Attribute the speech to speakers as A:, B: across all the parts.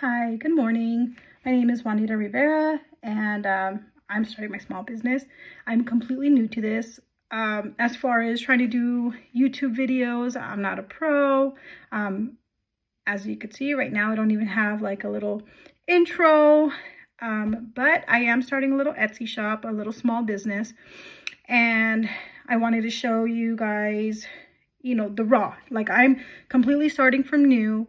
A: Hi, good morning. My name is Juanita Rivera, and I'm starting my small business. I'm completely new to this. As far as trying to do YouTube videos, I'm not a pro. As you can see right now, I don't even have like a little intro, but I am starting a little Etsy shop, a little small business, and I wanted to show you guys, the raw. Like, I'm completely starting from new.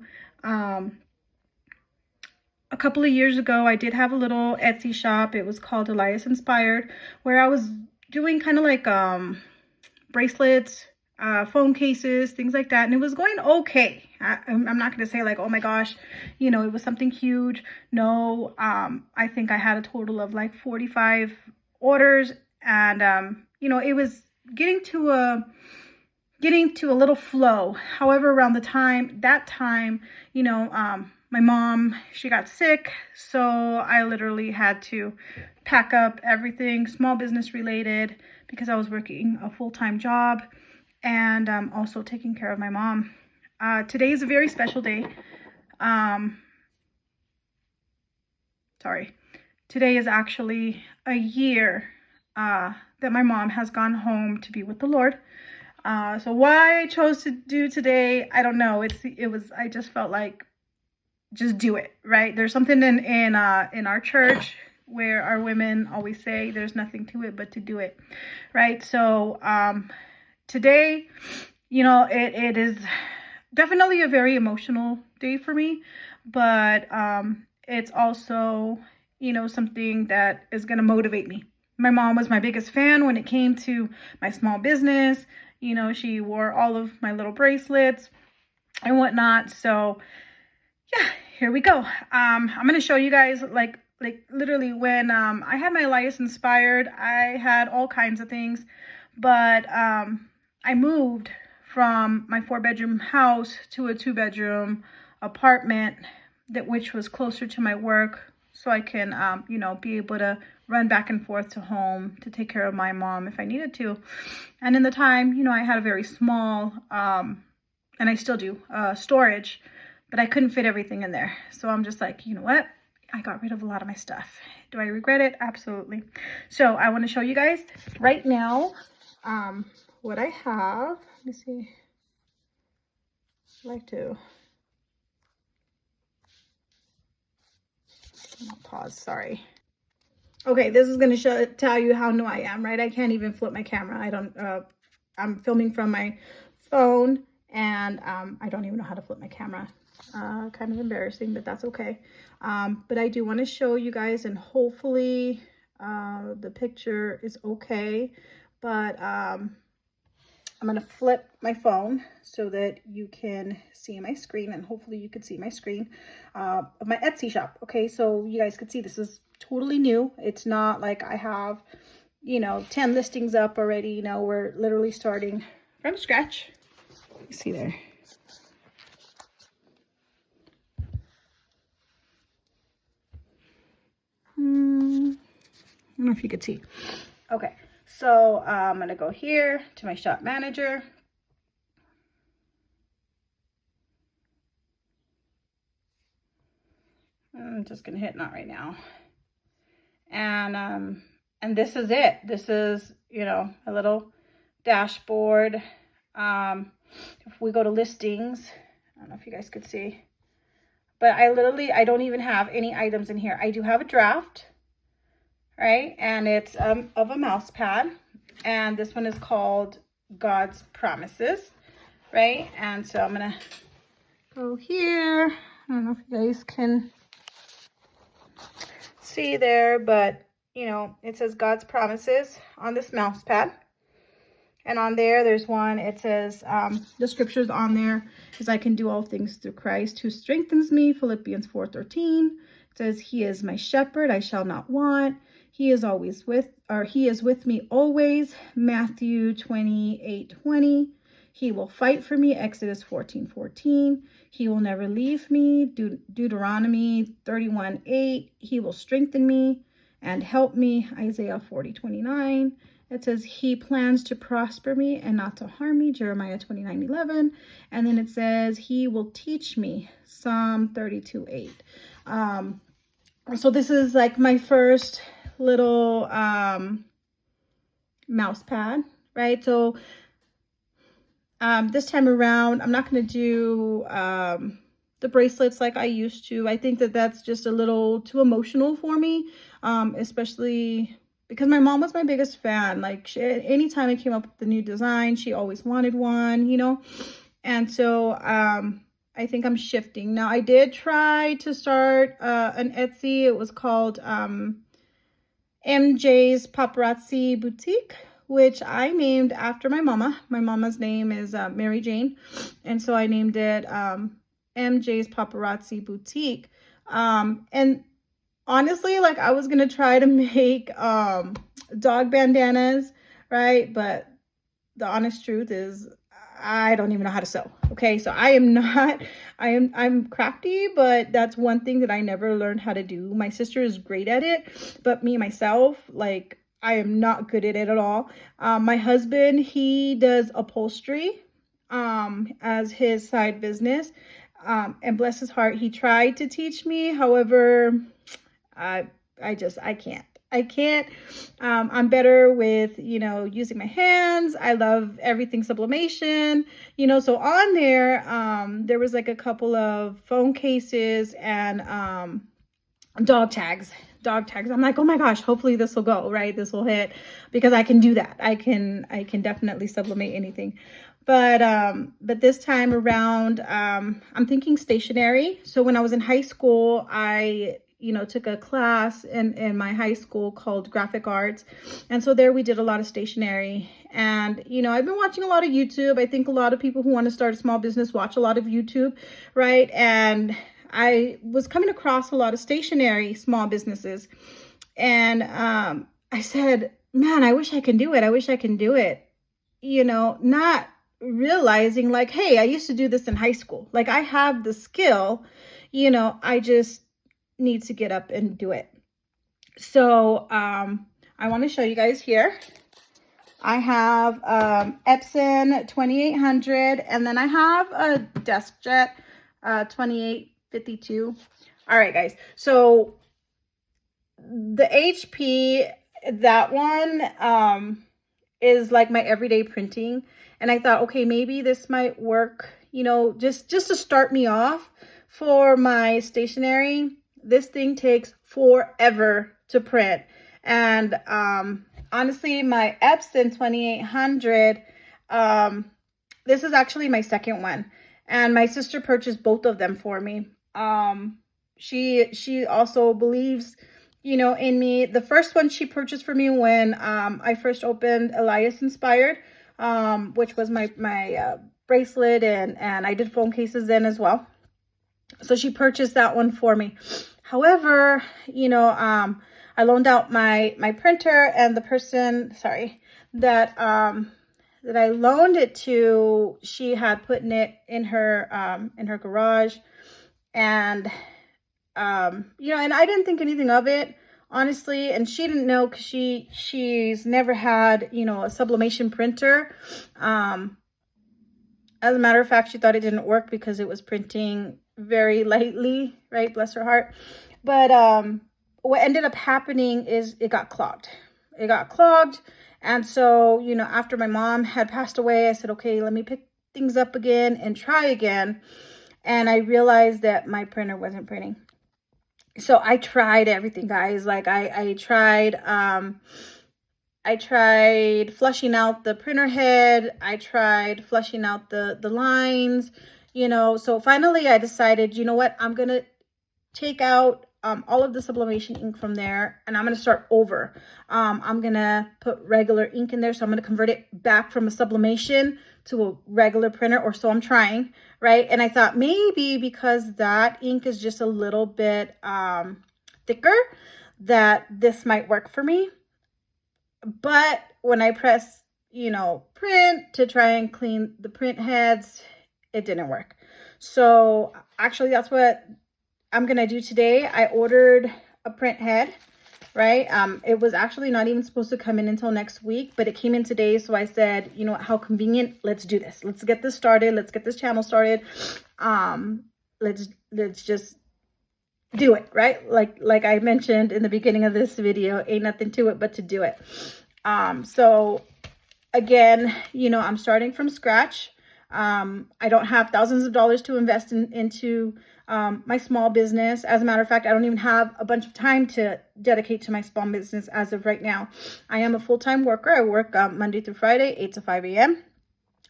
A: A couple of years ago, I did have a little Etsy shop. It was called Elias Inspired, where I was doing kind of like bracelets, phone cases, things like that. And it was going okay. I'm not going to say like, oh my gosh, it was something huge. No, I think I had a total of like 45 orders. And, it was getting to a little flow. However, around that time, my mom, she got sick, so I literally had to pack up everything small business related because I was working a full-time job and also taking care of my mom. Today is a very special day. Today is actually a year that my mom has gone home to be with the Lord. So why I chose to do today, I don't know. I just felt like just do it, right? There's something in our church where our women always say there's nothing to it but to do it, right? So today, it is definitely a very emotional day for me, but it's also, something that is going to motivate me. My mom was my biggest fan when it came to my small business. She wore all of my little bracelets and whatnot. So yeah, here we go. I'm going to show you guys like literally when I had my Elias Inspired, I had all kinds of things, but I moved from my 4-bedroom house to a 2-bedroom apartment which was closer to my work, so I can be able to run back and forth to home to take care of my mom if I needed to. And in the time, I had a very small and I still do storage, but I couldn't fit everything in there. So I'm just like, you know what? I got rid of a lot of my stuff. Do I regret it? Absolutely. So I want to show you guys right now what I have. Let me see. I'd like to pause. Sorry. Okay, this is going to tell you how new I am, right? I can't even flip my camera. I'm filming from my phone, and I don't even know how to flip my camera. Kind of embarrassing, but that's okay. But I do want to show you guys, and hopefully the picture is okay. But I'm going to flip my phone so that you can see my screen, and hopefully you can see my screen of my Etsy shop. Okay, so you guys could see this is totally new. It's not like I have, 10 listings up already. We're literally starting from scratch. You see there. I don't know if you could see. Okay, so I'm going to go here to my shop manager. I'm just going to hit not right now. And this is it. This is, a little dashboard. If we go to listings, I don't know if you guys could see, but I don't even have any items in here. I do have a draft, right? And it's of a mouse pad. And this one is called God's Promises, right? And so I'm going to go here. I don't know if you guys can see there, but it says God's Promises on this mouse pad. And on there's one, it says, the scriptures on there is I can do all things through Christ who strengthens me, Philippians 4:13. It says, he is my shepherd, I shall not want. He is with me always, Matthew 28:20. He will fight for me, Exodus 14:14. He will never leave me, Deuteronomy 31:8. He will strengthen me and help me, Isaiah 40:29. It says, he plans to prosper me and not to harm me, Jeremiah 29:11. And then it says, he will teach me, Psalm 32:8. So this is like my first little mouse pad, right? So this time around, I'm not going to do the bracelets like I used to. I think that that's just a little too emotional for me, especially because my mom was my biggest fan. Like, anytime I came up with the new design, she always wanted one, you know? And so I think I'm shifting. Now, I did try to start an Etsy. It was called MJ's Paparazzi Boutique, which I named after my mama. My mama's name is Mary Jane. And so I named it MJ's Paparazzi Boutique. And honestly, like, I was going to try to make dog bandanas, right? But the honest truth is I don't even know how to sew. Okay, so I'm crafty, but that's one thing that I never learned how to do. My sister is great at it, but me myself, like, I am not good at it at all. My husband, he does upholstery as his side business. And bless his heart, he tried to teach me. However, I can't. I can't. I'm better with, you know, using my hands. I love everything sublimation, you know. So on there, there was like a couple of phone cases and dog tags. I'm like, oh my gosh, hopefully this will go, right? This will hit, because I can do that. I can definitely sublimate anything. But this time around, I'm thinking stationery. So when I was in high school, I, you know, took a class in my high school called graphic arts. And so there we did a lot of stationery. And, you know, I've been watching a lot of YouTube. I think a lot of people who want to start a small business watch a lot of YouTube, right? And I was coming across a lot of stationery small businesses. And I said, man, I wish I can do it. I wish I can do it. You know, not realizing like, hey, I used to do this in high school. Like, I have the skill, you know, I just need to get up and do it. So I want to show you guys here. I have Epson 2800, and then I have a DeskJet 2852. All right, guys. So the HP, that one is like my everyday printing. And I thought, okay, maybe this might work, you know, just to start me off for my stationery. This thing takes forever to print. And honestly, my Epson 2800, this is actually my second one. And my sister purchased both of them for me. She also believes, you know, in me. The first one she purchased for me when I first opened Elias Inspired, which was my bracelet, and I did phone cases then as well. So she purchased that one for me. However, you know, I loaned out my printer, and the person, that I loaned it to, she had put it in her garage. And you know, and I didn't think anything of it, honestly, and she didn't know, because she's never had, you know, a sublimation printer. As a matter of fact, she thought it didn't work because it was printing very lightly, right? Bless her heart. But what ended up happening is it got clogged. It got clogged. And so, you know, after my mom had passed away, I said, okay, let me pick things up again and try again. And I realized that my printer wasn't printing. So I tried everything, guys. Like, I tried flushing out the printer head. I tried flushing out the lines, you know. So finally I decided, you know what, I'm going to take out all of the sublimation ink from there, and I'm going to start over. I'm going to put regular ink in there. So I'm going to convert it back from a sublimation to a regular printer, or so I'm trying, right? And I thought maybe because that ink is just a little bit thicker, that this might work for me. But when I press, you know, print to try and clean the print heads, it didn't work. So actually, that's what I'm going to do today. I ordered a print head. right? It was actually not even supposed to come in until next week, but it came in today. So I said, you know what, how convenient. Let's do this. Let's get this started. Let's get this channel started. Let's just do it, right? Like I mentioned in the beginning of this video, ain't nothing to it but to do it. So again, you know, I'm starting from scratch. I don't have thousands of dollars to invest into my small business. As a matter of fact, I don't even have a bunch of time to dedicate to my small business as of right now. I am a full-time worker. I work Monday through Friday, 8 to 5 a.m.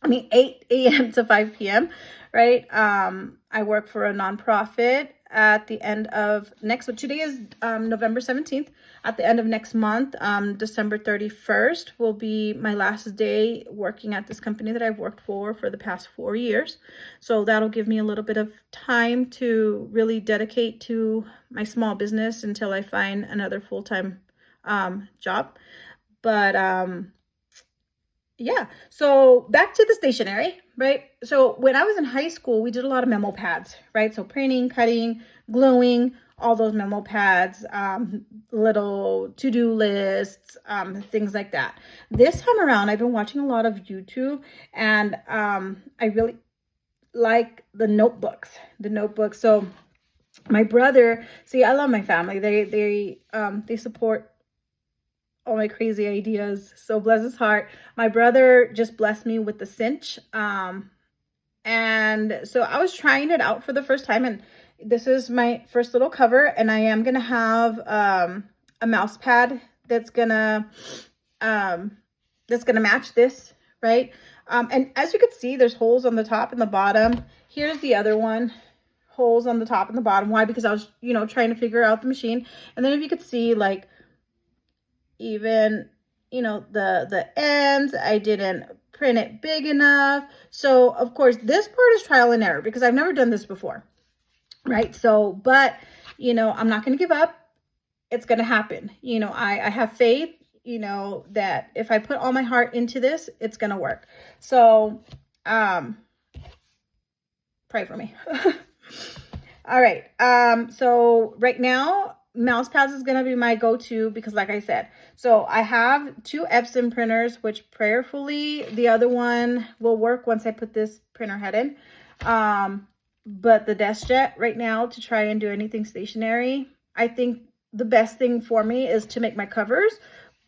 A: 8 a.m. to 5 p.m., right? I work for a nonprofit at the end of so today is November 17th. At the end of next month, December 31st will be my last day working at this company that I've worked for the past 4 years. So that'll give me a little bit of time to really dedicate to my small business until I find another full-time job. But yeah, so back to the stationery, right? So when I was in high school, we did a lot of memo pads, right? So printing, cutting, gluing, all those memo pads, little to-do lists, things like that. This time around, I've been watching a lot of YouTube, and I really like the notebooks. So my brother, see, I love my family. They support all my crazy ideas. So bless his heart. My brother just blessed me with the cinch. And so I was trying it out for the first time, and this is my first little cover, and I am gonna have a mouse pad that's gonna match this, right? And as you can see, there's holes on the top and the bottom. Here's the other one, holes on the top and the bottom. Why? Because I was, you know, trying to figure out the machine. And then if you could see, like, even, you know, the ends, I didn't print it big enough. So of course this part is trial and error because I've never done this before, right? So, but you know, I'm not going to give up. It's going to happen. You know, I have faith, you know, that if I put all my heart into this, it's going to work. So pray for me. All right. So right now, mouse pads is going to be my go-to because, like I said, so I have 2 Epson printers, which prayerfully the other one will work once I put this printer head in. But the DeskJet right now, to try and do anything stationary, I think the best thing for me is to make my covers.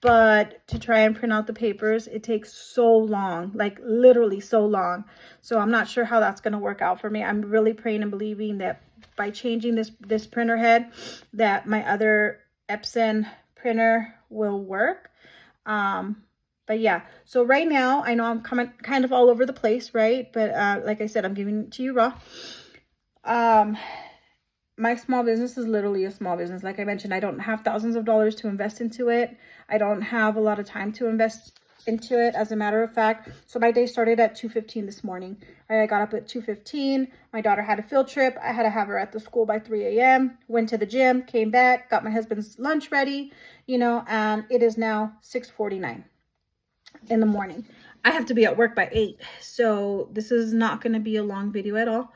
A: But to try and print out the papers, it takes so long, like literally so long. So I'm not sure how that's going to work out for me. I'm really praying and believing that by changing this printer head, that my other Epson printer will work. But yeah, so right now, I know I'm coming kind of all over the place, right? But like I said, I'm giving it to you raw. My small business is literally a small business. Like I mentioned, I don't have thousands of dollars to invest into it. I don't have a lot of time to invest into it, as a matter of fact. So my day started at 2:15 this morning. I got up at 2:15. My daughter had a field trip. I had to have her at the school by 3 a.m. Went to the gym, came back, got my husband's lunch ready, you know, and it is now 6:49 in the morning. I have to be at work by 8. So this is not going to be a long video at all.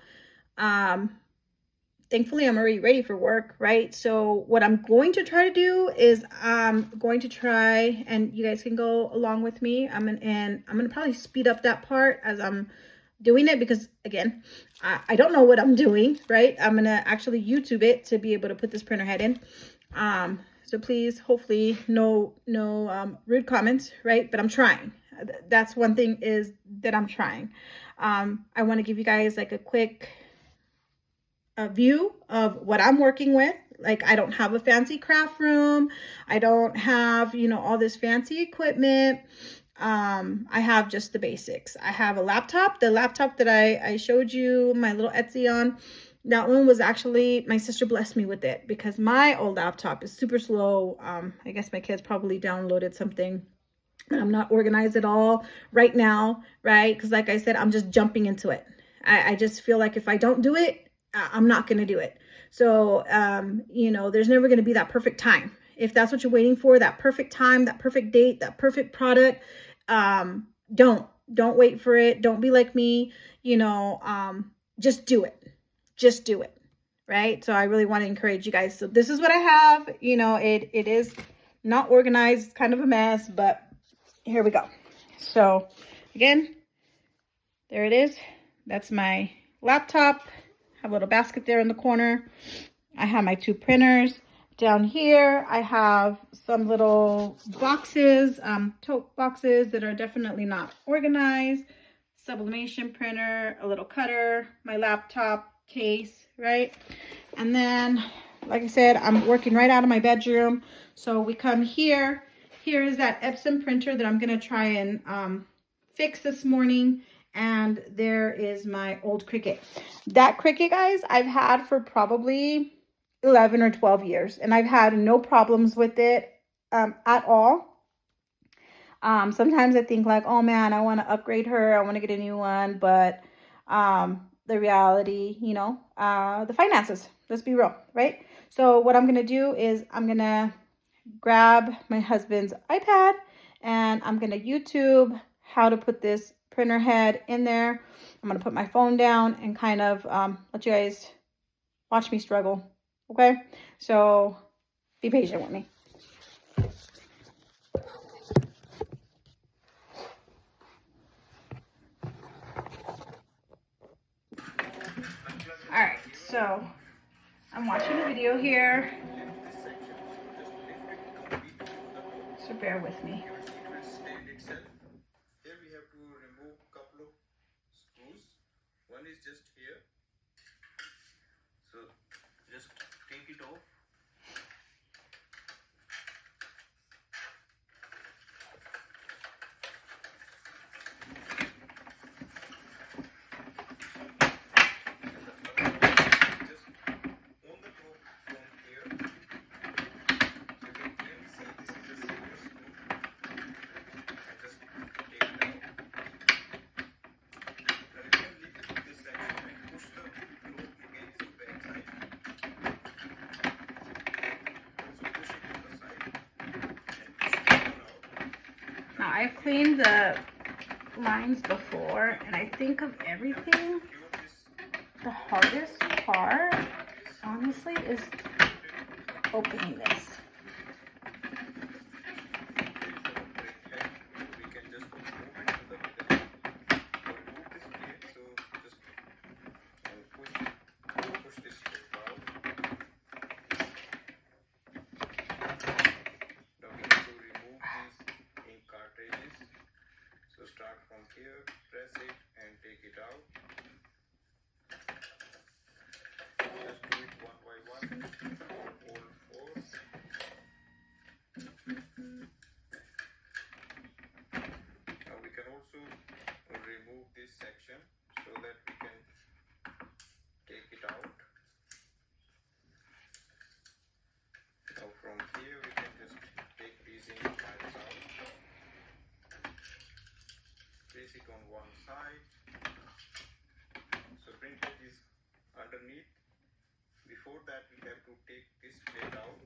A: Thankfully, I'm already ready for work, right? So what I'm going to try to do is I'm going to try, and you guys can go along with me. I'm gonna probably speed up that part as I'm doing it because, again, I don't know what I'm doing, right? I'm gonna actually YouTube it to be able to put this printer head in. So please, hopefully, no rude comments, right? But I'm trying. That's one thing, is that I'm trying. I want to give you guys like a quick view of what I'm working with. Like, I don't have a fancy craft room. I don't have, you know, all this fancy equipment. I have just the basics. I have a laptop. The laptop that I showed you my little Etsy on, that one was actually, my sister blessed me with it because my old laptop is super slow. I guess my kids probably downloaded something. I'm not organized at all right now, right? Because like I said, I'm just jumping into it. I just feel like if I don't do it, I'm not going to do it. So, you know, there's never going to be that perfect time. If that's what you're waiting for, that perfect time, that perfect date, that perfect product, don't wait for it. Don't be like me, you know, just do it. Just do it. right? So I really want to encourage you guys. So this is what I have. You know, it is not organized, kind of a mess, but here we go. So again, there it is. That's my laptop. I have a little basket there in the corner. I have my 2 printers. Down here, I have some little boxes, tote boxes that are definitely not organized. Sublimation printer, a little cutter, my laptop case, right? And then, like I said, I'm working right out of my bedroom. So we come here. Here is that Epson printer that I'm going to try and fix this morning. And there is my old Cricut. That Cricut, guys, I've had for probably 11 or 12 years. And I've had no problems with it at all. Sometimes I think like, oh man, I want to upgrade her. I want to get a new one. But the reality, you know, the finances, let's be real, right? So what I'm going to do is I'm going to grab my husband's iPad and I'm going to YouTube how to put this printer head in there. I'm going to put my phone down and kind of let you guys watch me struggle. Okay, so be patient with me. All right, so I'm watching a video here, so bear with me.
B: Here we have to remove a couple of screws. One is just here. So just take it off.
A: Now I've cleaned the lines before, and I think of everything, the hardest part, honestly, is opening this.
B: Start from here, press it and take it out. Just do it one by one. Hold 4. Now we can also remove this section so that we can take it out. Now from here we can just take these insides out. Place it on one side. So printhead is underneath. Before that we have to take this plate out.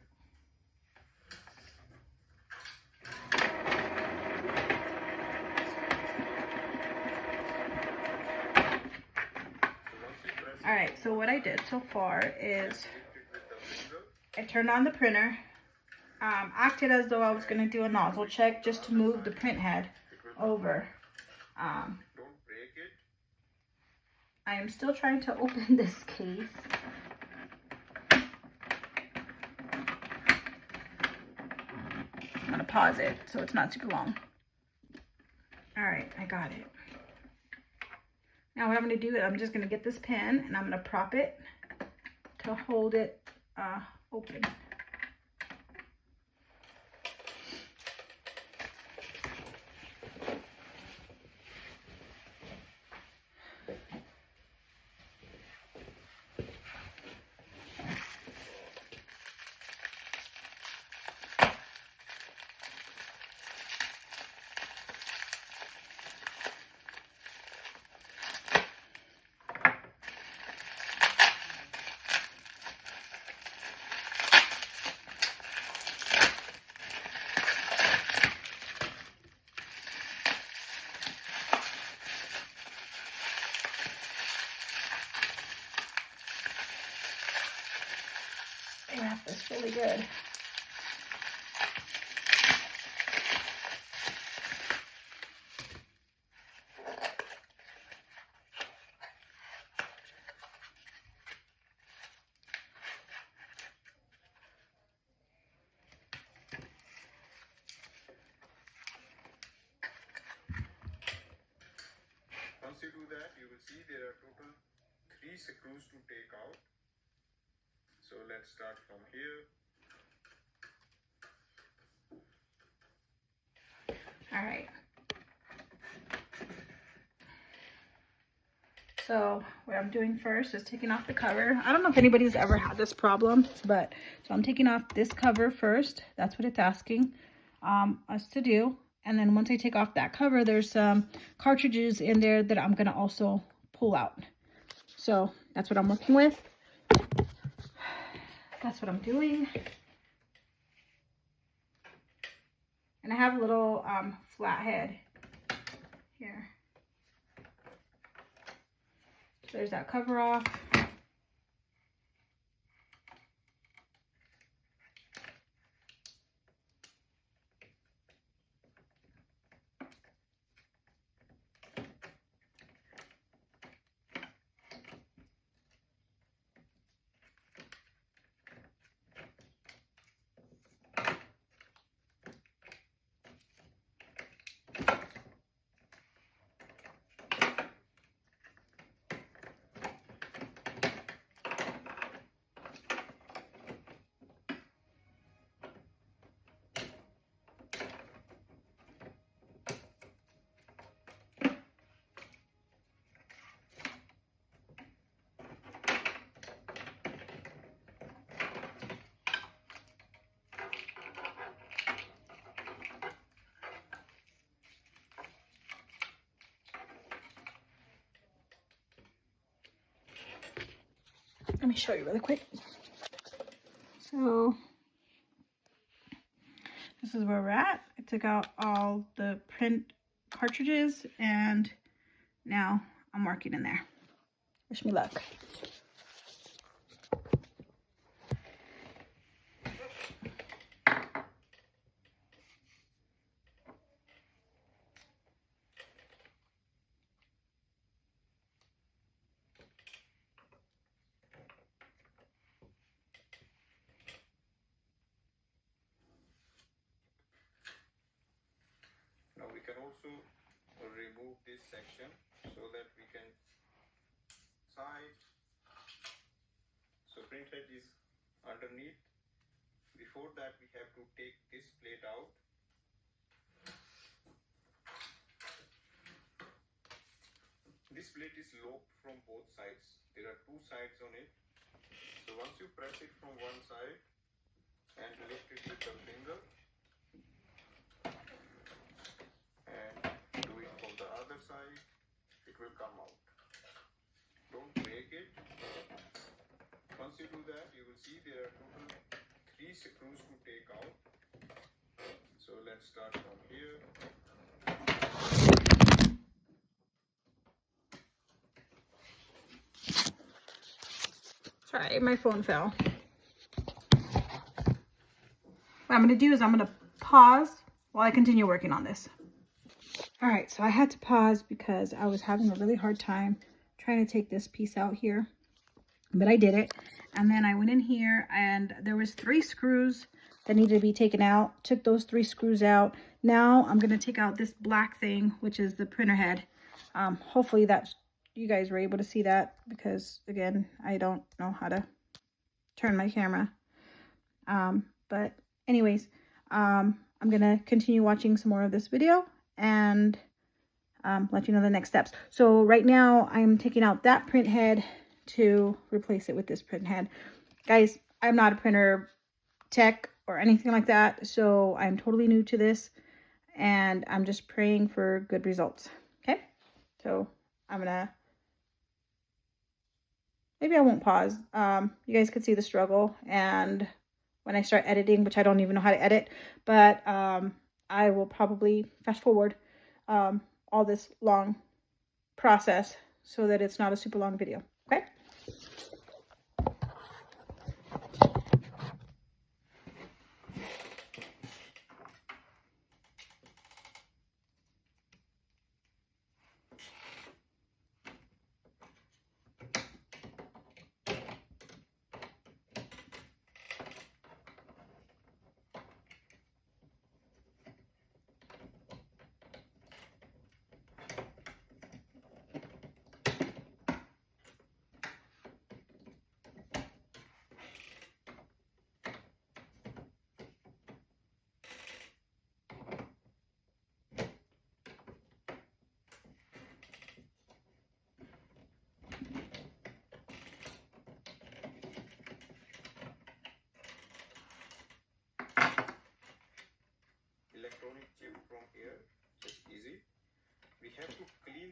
A: All right, so what I did so far is I turned on the printer, acted as though I was going to do a nozzle check just to move the print head over.
B: Don't break it.
A: I am still trying to open this case. I'm going to pause it so it's not too long. All right, I got it. Now what I'm going to do is I'm just going to get this pen and I'm going to prop it to hold it open. wrap this really good.
B: Once you do that, you will see there are total 3 screws to take out. So let's start from here.
A: All right. So what I'm doing first is taking off the cover. I don't know if anybody's ever had this problem, but so I'm taking off this cover first. That's what it's asking us to do. And then once I take off that cover, there's some cartridges in there that I'm gonna also pull out. So that's what I'm working with. That's what I'm doing. And I have a little flathead here. So there's that cover off. Let me show you really quick. So this is where we're at. I took out all the print cartridges and now I'm working in there. Wish me luck.
B: Now we can also remove this section so that we can side. So printhead is underneath. Before that we have to take this plate out. This plate is locked from both sides. There are 2 sides on it. So once you press it from one side and lift it with the finger and do it from the other side, it will come out. Don't break it. Once you do that, you will see there are total 3 screws to take out. So let's start from here.
A: Sorry, my phone fell. What I'm going to do is I'm going to pause while I continue working on this. All right, so I had to pause because I was having a really hard time trying to take this piece out here, but I did it. And then I went in here and there was 3 screws that needed to be taken out. Took those 3 screws out. Now I'm going to take out this black thing, which is the printer head. Hopefully that you guys were able to see that because again, I don't know how to turn my camera. But anyways, I'm going to continue watching some more of this video and let you know the next steps. So right now I'm taking out that print head to replace it with this print head. Guys, I'm not a printer tech or anything like that, so I'm totally new to this and I'm just praying for good results. Okay, so I'm gonna, maybe I won't pause. You guys could see the struggle and when I start editing, which I don't even know how to edit, but I will probably fast forward all this long process so that it's not a super long video. Okay.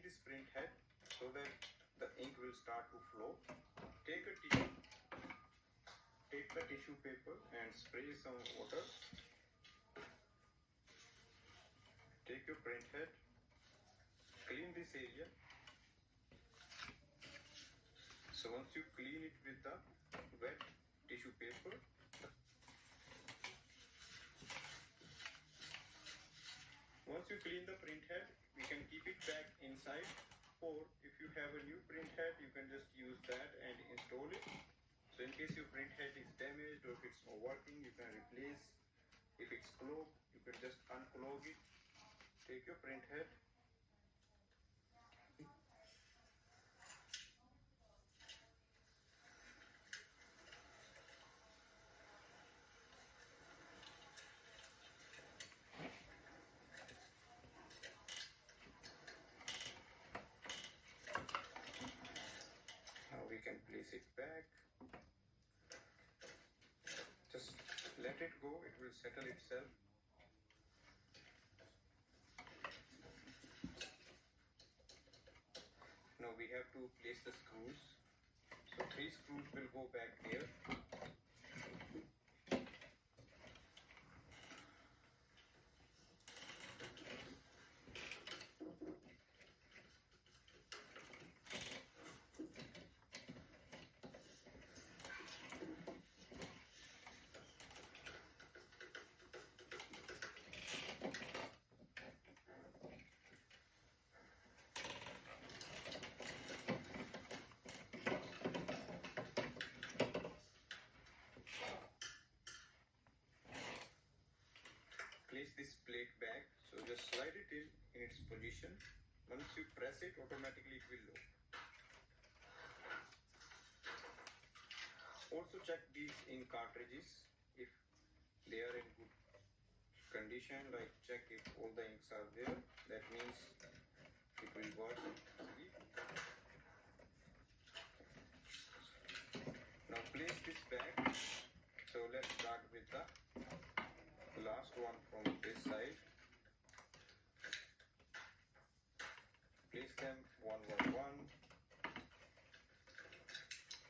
B: this print head so that the ink will start to flow. Take a tissue, take the tissue paper and spray some water. Take your print head, clean this area. So once you clean it with the wet tissue paper, once you clean the print head, we can keep it back inside, or if you have a new print head, you can just use that and install it. So in case your print head is damaged or if it's not working, you can replace. If it's clogged, you can just unclog it. Take your print head. Now we can place it back. Just let it go, it will settle itself. Now we have to place the screws. So 3 screws will go back there. Place this plate back, so just slide it in its position. Once you press it, automatically it will lock. Also check these ink cartridges if they are in good condition, like check if all the inks are there, that means it will work. See? Now place this back, so let's start with the last one from this side. Place them one by one.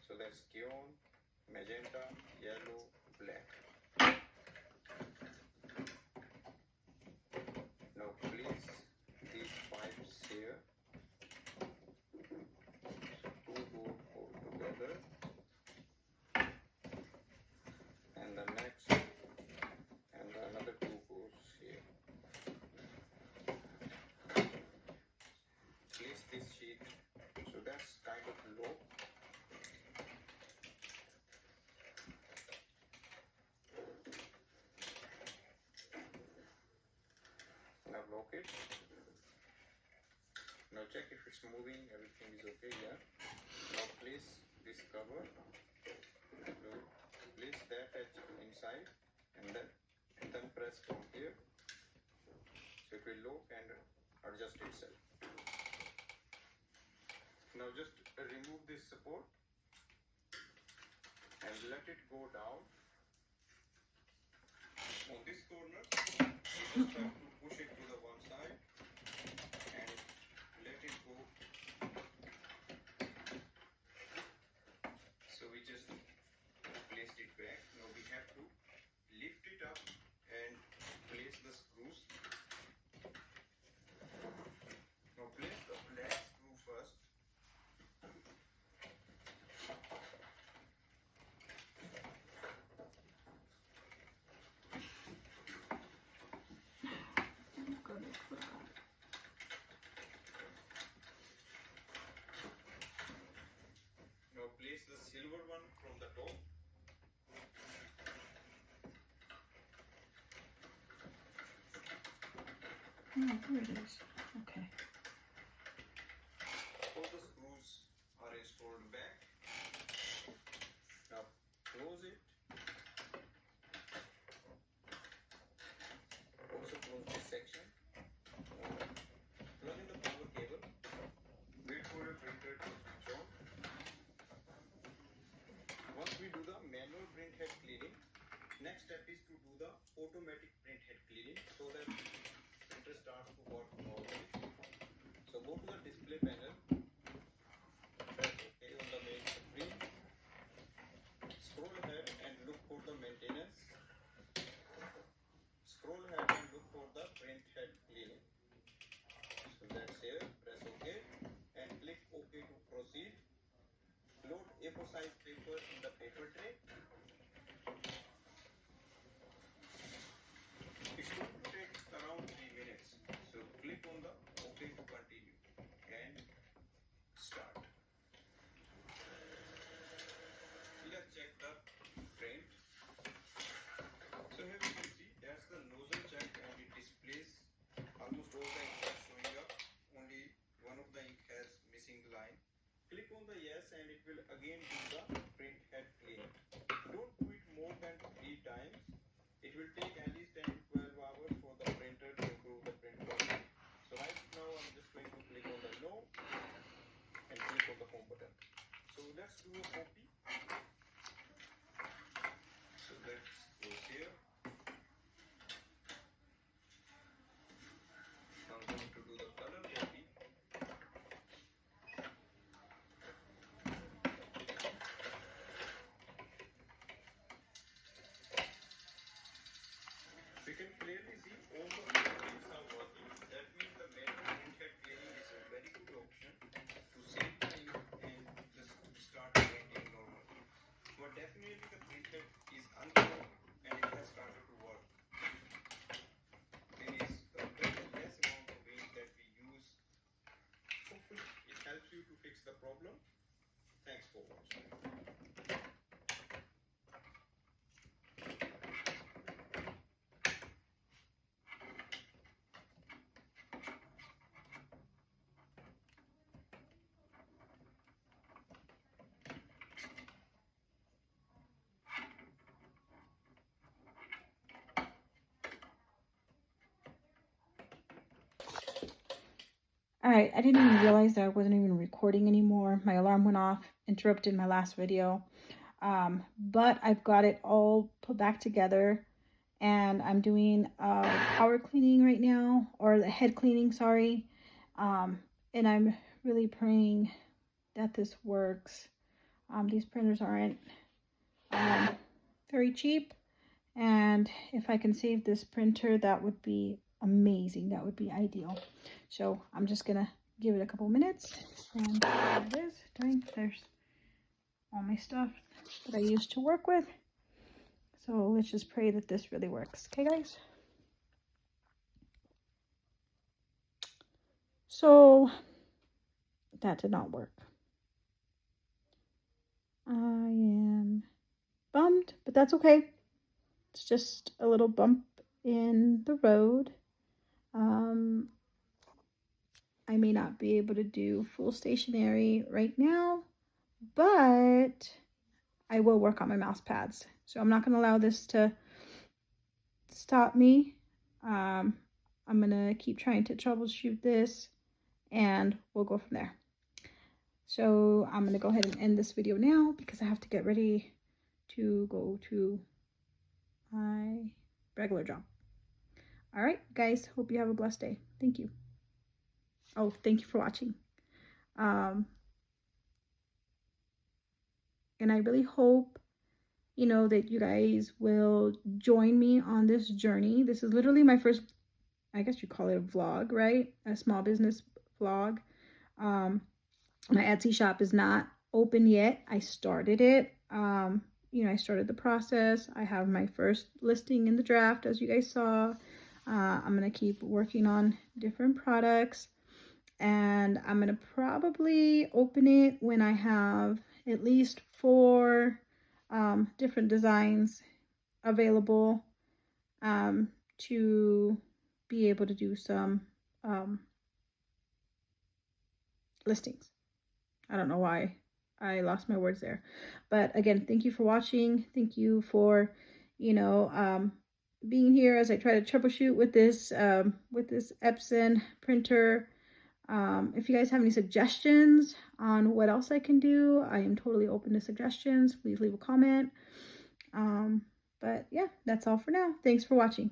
B: So that's neon, magenta, yellow, black. Now place these pipes here. So 2 go all together. And the next and another 2 goes here. Place this sheet, so that's kind of low. Now lock it. Now check if it's moving, everything is okay, yeah. Now place this cover. So place that inside and then press from here, so it will lock and adjust itself. Now just remove this support and let it go down. On this corner, you just have to push it to the one side and let it go. So we just placed it back. Now we have to lift it up and place the screws. Now place the black screw first. Now place the silver one from the top.
A: Oh, there it is. Okay.
B: All the screws are installed back. Now close it. Also close this section. Plug in the power cable. Wait for your printer to switch on. Once we do the manual print head cleaning, next step is to do the automatic print head cleaning so that printer starts to work normally. So go to the display panel, press OK on the main screen, scroll ahead and look for the maintenance, scroll ahead and look for the print head cleaning. So that's here, press OK and click OK to proceed. Load A4 size paper in the paper tray. It's going to take around 3 minutes. So click on the OK to continue and start. Let's check the print. So here you can see that's the nozzle check and it displays almost all the ink are showing up. Only one of the ink has missing line. Click on the yes and it will again do the print head cleaning. Don't do it more than 3 times. It will take at least 10 to 12 hours for the printer to improve the print quality. So right now I'm just going to click on the no and click on the home button. So let's do a copy. So let's go here. I'm going to do the color copy. We can clearly see all the things are working. That means the manual print head cleaning is a very good option to save time and just start printing normally. But definitely the print head is unclogged and it has started to work. There is a very less amount of ink that we use. Hopefully it helps you to fix the problem. Thanks for watching.
A: All right, I didn't even realize that I wasn't even recording anymore. My alarm went off, interrupted my last video. But I've got it all put back together and I'm doing power cleaning right now, or the head cleaning, sorry. And I'm really praying that this works. These printers aren't very cheap, and if I can save this printer, that would be amazing. That would be ideal. So I'm just gonna give it a couple minutes, and there it is. There's all my stuff that I used to work with. So let's just pray that this really works. Okay, guys? So that did not work. I am bummed, but that's okay. It's just a little bump in the road. I may not be able to do full stationary right now, but I will work on my mouse pads. So I'm not going to allow this to stop me. I'm going to keep trying to troubleshoot this and we'll go from there. So I'm going to go ahead and end this video now because I have to get ready to go to my regular job. All right, guys, hope you have a blessed day. Thank you. Oh, thank you for watching. And I really hope, you know, that you guys will join me on this journey. This is literally my first, I guess you call it a vlog, right? A small business vlog. My Etsy shop is not open yet. I started it. You know, I started the process. I have my first listing in the draft, as you guys saw. I'm going to keep working on different products. And I'm going to probably open it when I have at least 4 different designs available to be able to do some listings. I don't know why I lost my words there. But again, thank you for watching. Thank you for, you know, being here as I try to troubleshoot with this Epson printer. If you guys have any suggestions on what else I can do, I am totally open to suggestions. Please leave a comment. But yeah, that's all for now. Thanks for watching.